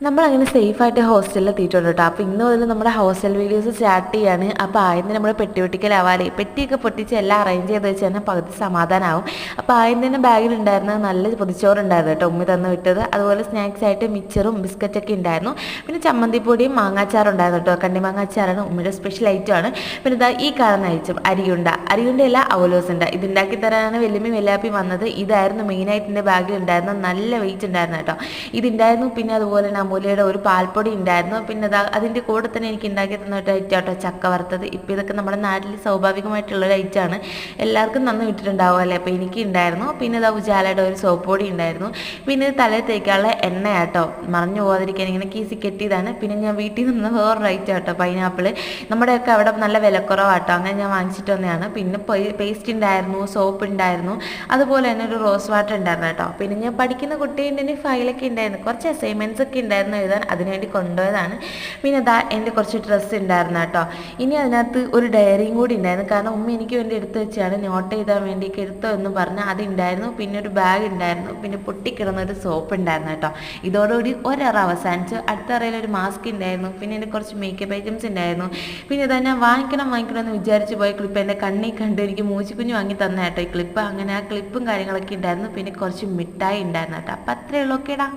നമ്മളങ്ങനെ സേഫായിട്ട് ഹോസ്റ്റലിൽ എത്തിയിട്ടുണ്ട് കേട്ടോ. അപ്പോൾ ഇന്ന് മുതൽ നമ്മുടെ ഹോസ്റ്റൽ വീഡിയോസ് സ്റ്റാർട്ട് ചെയ്യാണ്. അപ്പോൾ ആദ്യം നമ്മൾ പെട്ടി പൊട്ടിക്കലാവാതെ പെട്ടിയൊക്കെ പൊട്ടിച്ച് എല്ലാം അറേഞ്ച് ചെയ്ത് വെച്ച് തന്നെ പകുതി സമാധാനമാവും. അപ്പോൾ ആദ്യം തന്നെ ബാഗിലുണ്ടായിരുന്ന നല്ല പൊതിച്ചോറുണ്ടായിരുന്നു കേട്ടോ, ഉമ്മി തന്ന് വിട്ടത്. അതുപോലെ സ്നാക്സ് ആയിട്ട് മിച്ചറും ബിസ്ക്കറ്റൊക്കെ ഉണ്ടായിരുന്നു. പിന്നെ ചമ്മന്തിപ്പൊടിയും മാങ്ങാച്ചാറും ഉണ്ടായിരുന്നു കേട്ടോ. കണ്ണി മാങ്ങാച്ചാറാണ് ഉമ്മിയുടെ സ്പെഷ്യൽ ഐറ്റമാണ്. പിന്നെ ഇതാ ഈ കാണുന്ന ഐറ്റം അരിയുണ്ടയല്ല അവലോസുണ്ട. ഇതുണ്ടാക്കി തരാനാണ് വലിയമ്മയും വെല്ലാപ്പിയും വന്നത്. ഇതായിരുന്നു മെയിനായിട്ട് എൻ്റെ ബാഗിലുണ്ടായിരുന്ന നല്ല വെയിറ്റ് ഉണ്ടായിരുന്നു കേട്ടോ. ഇതുണ്ടായിരുന്നു. പിന്നെ അതുപോലെ അമൂലയുടെ ഒരു പാൽപ്പൊടി ഉണ്ടായിരുന്നു. പിന്നെ അതിൻ്റെ കൂടെ തന്നെ എനിക്ക് ഉണ്ടാക്കി തന്ന ഒരു ഐറ്റം കേട്ടോ ചക്ക വറുത്തത്. ഇപ്പോൾ ഇതൊക്കെ നമ്മുടെ നാട്ടിൽ സ്വാഭാവികമായിട്ടുള്ളൊരു ഐറ്റമാണ്, എല്ലാവർക്കും നന്ന് വിട്ടിട്ടുണ്ടാവും അല്ലേ. അപ്പോൾ എനിക്ക് ഉണ്ടായിരുന്നു. പിന്നെ ഉജാലയുടെ ഒരു സോപ്പ് പൊടി ഉണ്ടായിരുന്നു. പിന്നെ ഇത് തലയിൽ തേക്കാനുള്ള എണ്ണ കേട്ടോ, മറഞ്ഞു പോകാതിരിക്കാൻ ഇങ്ങനെ കീസി കെട്ടിയതാണ്. പിന്നെ ഞാൻ വീട്ടിൽ നിന്ന് വേറൊരു ഐറ്റം കേട്ടോ, പൈനാപ്പിൾ. നമ്മുടെയൊക്കെ അവിടെ നല്ല വിലക്കുറവാട്ടോ, അങ്ങനെ ഞാൻ വാങ്ങിച്ചിട്ട് വന്നതാണ്. പിന്നെ പേസ്റ്റ് ഉണ്ടായിരുന്നു, സോപ്പ് ഉണ്ടായിരുന്നു, അതുപോലെ തന്നെ ഒരു റോസ് വാട്ടർ ഉണ്ടായിരുന്നു കേട്ടോ. പിന്നെ ഞാൻ പഠിക്കുന്ന കുട്ടീൻ്റെ ഫയലൊക്കെ ഉണ്ടായിരുന്നു, കുറച്ച് അസൈൻമെൻറ്റ്സ് ഒക്കെ ഉണ്ടായിരുന്നു എഴുതാൻ, അതിനുവേണ്ടി കൊണ്ടുപോയതാണ്. പിന്നെ എൻ്റെ കുറച്ച് ഡ്രസ്സ് ഉണ്ടായിരുന്നു കേട്ടോ. ഇനി അതിനകത്ത് ഒരു ഡയറിയും കൂടി ഉണ്ടായിരുന്നു, കാരണം ഉമ്മ എനിക്ക് വേണ്ടി എടുത്ത് വെച്ചാണ്, നോട്ട് എഴുതാൻ വേണ്ടിയൊക്കെ എടുത്തോ എന്ന് പറഞ്ഞാൽ അതുണ്ടായിരുന്നു. പിന്നെ ഒരു ബാഗ് ഉണ്ടായിരുന്നു, പിന്നെ പൊട്ടിക്കിടന്നൊരു സോപ്പ് ഉണ്ടായിരുന്നു കേട്ടോ. ഇതോടുകൂടി ഒരറ അവസാനിച്ചു. അടുത്ത അറയിൽ ഒരു മാസ്ക് ഉണ്ടായിരുന്നു. പിന്നെ എൻ്റെ കുറച്ച് മേക്കപ്പ് ഐറ്റംസ് ഉണ്ടായിരുന്നു. പിന്നെ ഞാൻ വാങ്ങിക്കണം എന്ന് വിചാരിച്ച് പോയ ക്ലിപ്പ് എൻ്റെ കണ്ണി കണ്ട് എനിക്ക് മൂച്ചിക്കുഞ്ഞ് വാങ്ങി തന്ന കേട്ടോ ഈ ക്ലിപ്പ്. അങ്ങനെ ആ ക്ലിപ്പും കാര്യങ്ങളൊക്കെ ഉണ്ടായിരുന്നു. പിന്നെ കുറച്ച് മിഠായി ഉണ്ടായിരുന്നു കേട്ടോ. അപ്പം അത്രയേ ഉള്ളൂ. ഓക്കേടാ.